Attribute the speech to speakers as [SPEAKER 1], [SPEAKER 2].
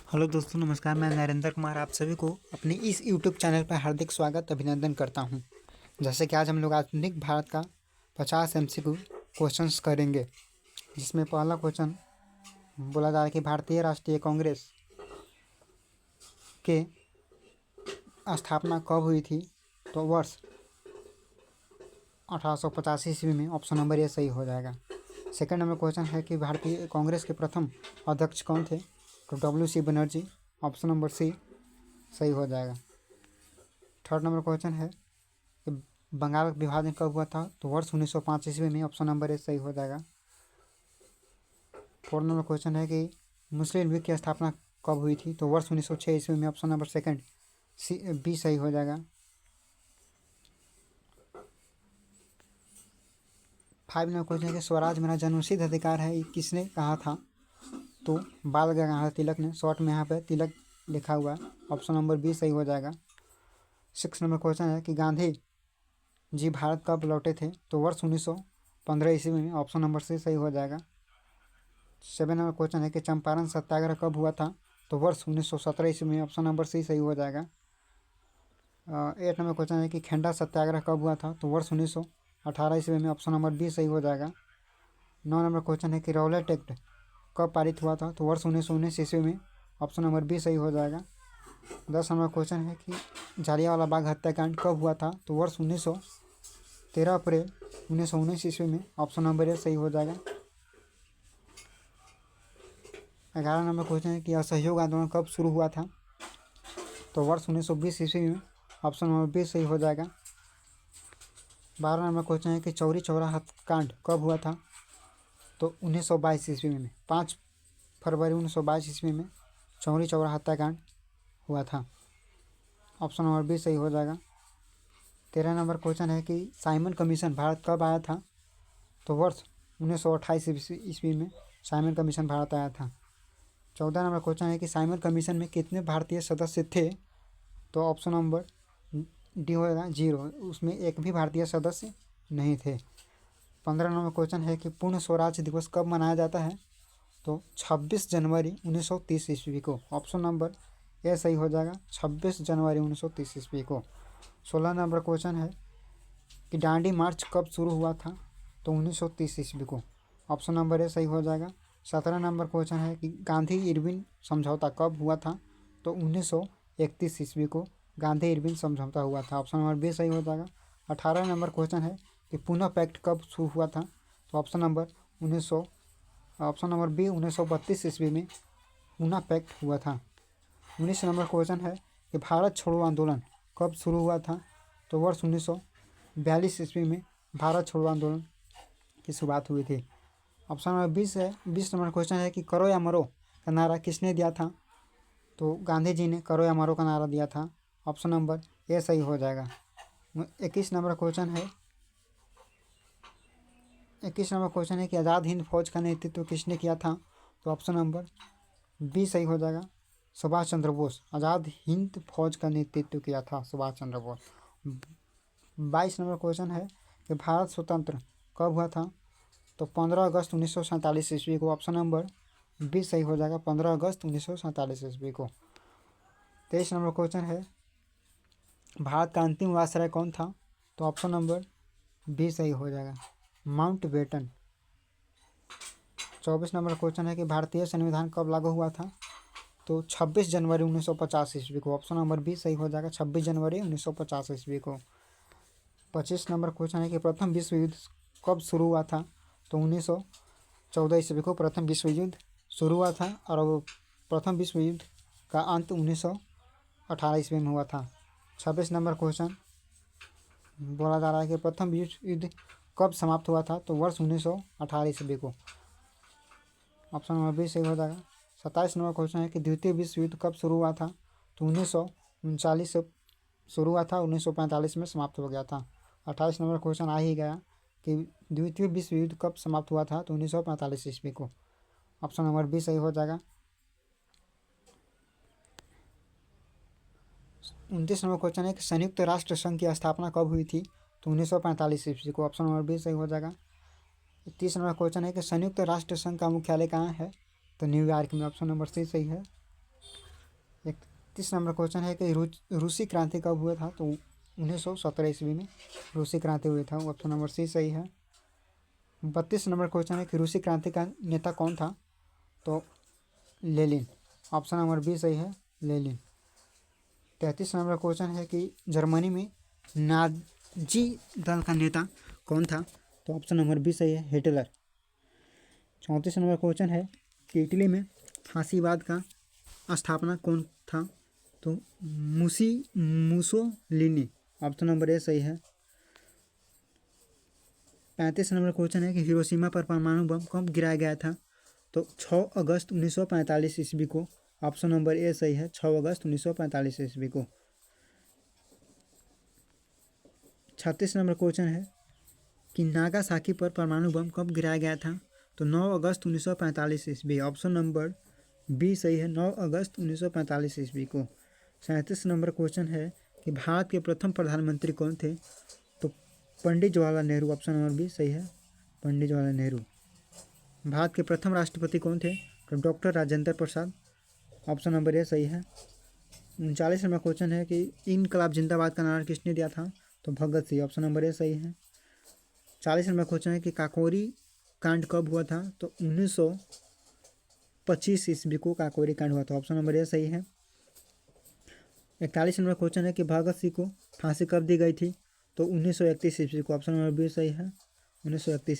[SPEAKER 1] Hello दोस्तों, नमस्कार। मैं नरेंद्र कुमार आप सभी को अपने इस यूट्यूब चैनल पर हार्दिक स्वागत अभिनंदन करता हूं। जैसे कि आज हम लोग आधुनिक भारत का 50 MCQ क्वेश्चंस करेंगे, जिसमें पहला क्वेश्चन बोला जा रहा है कि भारतीय राष्ट्रीय कांग्रेस के स्थापना कब हुई थी। तो वर्ष 1885 ईस्वी में। ऑप्शन नंबर ए सही हो जाएगा। सेकंड नंबर क्वेश्चन है कि भारतीय कांग्रेस के प्रथम अध्यक्ष कौन थे। तो WC Banerjee. Option number C सही हो जाएगा। थर्ड नंबर क्वेश्चन है कि बंगाल का विभाजन कब हुआ था। तो वर्ष 1905 ईस्वी में। ऑप्शन नंबर ए सही हो जाएगा। फोर्थ नंबर क्वेश्चन है कि मुस्लिम लीग की स्थापना कब हुई थी। तो वर्ष 1906 ईस्वी में। ऑप्शन नंबर सेकंड बी सही हो जाएगा। फाइव नंबर क्वेश्चन है कि स्वराज मेरा जन्मसिद्ध अधिकार है, ये किसने कहा था। तो बाल गंगाधर तिलक ने। शॉर्ट में यहाँ पे तिलक लिखा हुआ है। ऑप्शन नंबर बी सही हो जाएगा। सिक्स नंबर क्वेश्चन है कि गांधी जी भारत कब लौटे थे। तो वर्ष 1915 ईस्वी में। ऑप्शन नंबर सी सही हो जाएगा। सेवन नंबर क्वेश्चन है कि चंपारण सत्याग्रह कब हुआ था। तो वर्ष 1917 ईस्वी में। ऑप्शन नंबर सी सही हो जाएगा। एट नंबर क्वेश्चन है कि खेंडा सत्याग्रह कब हुआ था। तो वर्ष 1918 ईस्वी में। ऑप्शन नंबर बी सही हो जाएगा। 9 नंबर क्वेश्चन है कि रौलट एक्ट कब पारित हुआ था। तो वर्ष 1919 ईस्वी में। ऑप्शन नंबर बी सही हो जाएगा। 10 नंबर क्वेश्चन है कि जालियांवाला बाग हत्याकांड कब हुआ था। तो वर्ष 13 अप्रैल 1919 ईस्वी में। ऑप्शन नंबर ए सही हो जाएगा। 11 नंबर क्वेश्चन है कि असहयोग आंदोलन कब शुरू हुआ था। तो वर्ष 1920 ईस्वी में। ऑप्शन नंबर बी सही हो जाएगा। 12 नंबर क्वेश्चन है कि चौरी चौरा हत्याकांड कब हुआ था। तो 1922 ईस्वी में। 5 फरवरी 1922 ईस्वी में चौरी चौरा हत्याकांड हुआ था। ऑप्शन नंबर बी सही हो जाएगा। 13 नंबर क्वेश्चन है कि साइमन कमीशन भारत कब आया था। तो वर्ष 1928 ईस्वी में साइमन कमीशन भारत आया था। 14 नंबर क्वेश्चन है कि साइमन कमीशन में कितने भारतीय सदस्य थे। तो ऑप्शन नंबर डी होगा 0, उसमें एक भी भारतीय सदस्य नहीं थे। 15 नंबर क्वेश्चन है कि पूर्ण स्वराज दिवस कब मनाया जाता है। तो 26 जनवरी 1930 ईस्वी को। ऑप्शन नंबर ए सही हो जाएगा। 26 जनवरी 1930 ईस्वी को। 16 नंबर क्वेश्चन है कि डांडी मार्च कब शुरू हुआ था। तो 1930 ईस्वी को। ऑप्शन नंबर ए सही हो जाएगा। 17 नंबर क्वेश्चन है कि गांधी इरविन समझौता कब हुआ था। तो 1931 ईस्वी को गांधी इरविन समझौता हुआ था। ऑप्शन नंबर बी सही हो जाएगा। 18 नंबर क्वेश्चन है कि पुनः पैक्ट कब शुरू हुआ था। तो ऑप्शन नंबर बी 1932 ईस्वी में पुनः पैक्ट हुआ था। 19 नंबर क्वेश्चन है कि भारत छोड़ो आंदोलन कब शुरू हुआ था। तो वर्ष 1942 ईस्वी में भारत छोड़ो आंदोलन की शुरुआत हुई थी। ऑप्शन नंबर 20 है। 20 नंबर क्वेश्चन है कि करो या मरो का नारा किसने दिया था। तो गांधी जी ने करो या मरो का नारा दिया था। ऑप्शन नंबर ए सही हो जाएगा। 21 नंबर क्वेश्चन है 21 नंबर क्वेश्चन है कि आज़ाद हिंद फौज का नेतृत्व किसने किया था। तो ऑप्शन नंबर बी सही हो जाएगा। सुभाष चंद्र बोस। आज़ाद हिंद फौज का नेतृत्व किया था सुभाष चंद्र बोस। 22 नंबर क्वेश्चन है कि भारत स्वतंत्र कब हुआ था। तो 15 अगस्त 1947 ईस्वी को। ऑप्शन नंबर बी सही हो जाएगा। 15 अगस्त 1947 ईस्वी को। 23 नंबर क्वेश्चन है भारत का अंतिम वायसराय कौन था। तो ऑप्शन नंबर बी सही हो जाएगा, माउंट बेटन। 24 नंबर क्वेश्चन है कि भारतीय संविधान कब लागू हुआ था। तो 26 जनवरी 1950 ईस्वी को। ऑप्शन नंबर बी सही हो जाएगा। 26 जनवरी 1950 ईस्वी को। 25 नंबर क्वेश्चन है कि प्रथम विश्व युद्ध कब शुरू हुआ था। तो 1914 ईस्वी को प्रथम विश्व युद्ध शुरू हुआ था और वो प्रथम विश्व युद्ध का अंत 1918 ईस्वी में हुआ था। 26 नंबर क्वेश्चन बोला जा रहा है कि प्रथम विश्व युद्ध कब समाप्त हुआ था। तो वर्ष 1918 ईस्वी को। ऑप्शन नंबर बी सही हो जाएगा। 27 नंबर क्वेश्चन है कि द्वितीय विश्व युद्ध कब शुरू हुआ था। तो 1939 से शुरू हुआ था, 1945 में समाप्त हो गया था। 28 नंबर क्वेश्चन आ ही गया कि द्वितीय विश्व युद्ध कब समाप्त हुआ था। तो 1945 ईस्वी को। ऑप्शन नंबर बी सही हो जाएगा। 29 नंबर क्वेश्चन है कि संयुक्त राष्ट्र संघ की स्थापना कब हुई थी। तो 1945 ईस्वी को। ऑप्शन नंबर बी सही हो जाएगा। 30 नंबर क्वेश्चन है कि संयुक्त राष्ट्र संघ का मुख्यालय कहाँ है। तो न्यूयॉर्क में। ऑप्शन नंबर सी सही है। 31 नंबर क्वेश्चन है कि रूसी क्रांति कब हुआ था? तो 1917 ईस्वी में रूसी क्रांति हुई था। ऑप्शन नंबर सी सही है। 32 नंबर क्वेश्चन है कि रूसी क्रांति का नेता कौन था? तो लेनिन। ऑप्शन नंबर बी सही है, लेनिन। 33 नंबर क्वेश्चन है कि जर्मनी में नाजी दल का नेता कौन था? तो ऑप्शन नंबर बी सही है, हिटलर। 34 नंबर क्वेश्चन है कि इटली में फांसीवाद का स्थापना कौन था? तो मुसोलिनी। ऑप्शन नंबर ए सही है। 35 नंबर क्वेश्चन है कि हिरोशिमा पर परमाणु बम कब गिराया गया था? तो 6 अगस्त 1945 ईस्वी को। ऑप्शन नंबर ए सही है, 6 अगस्त 1945 ईस्वी को। 36 नंबर क्वेश्चन है कि नागासाकी पर परमाणु बम कब गिराया गया था? तो 9 अगस्त 1945 ईस्वी। ऑप्शन नंबर बी सही है, 9 अगस्त 1945 ईस्वी को। 37 नंबर क्वेश्चन है कि भारत के प्रथम प्रधानमंत्री कौन थे? तो Pandit Jawaharlal Nehru. Option number B सही है, पंडित जवाहरलाल नेहरू। भारत के प्रथम राष्ट्रपति कौन थे? तो doctor Rajendra Prasad. Option number A सही है। 39 नंबर क्वेश्चन है कि इनकलाब जिंदाबाद का नारा किसने दिया था? तो Bhagat Singh. Option number A सही है। 40 नंबर क्वेश्चन है कि काकोरी कांड कब हुआ था? तो 1925 ईस्वी को काकोरी कांड हुआ था। ऑप्शन नंबर ए सही है। 41 नंबर क्वेश्चन है कि भगत सिंह को फांसी कब दी गई थी? तो 1931 ईस्वी को। ऑप्शन नंबर बी सही है, 1931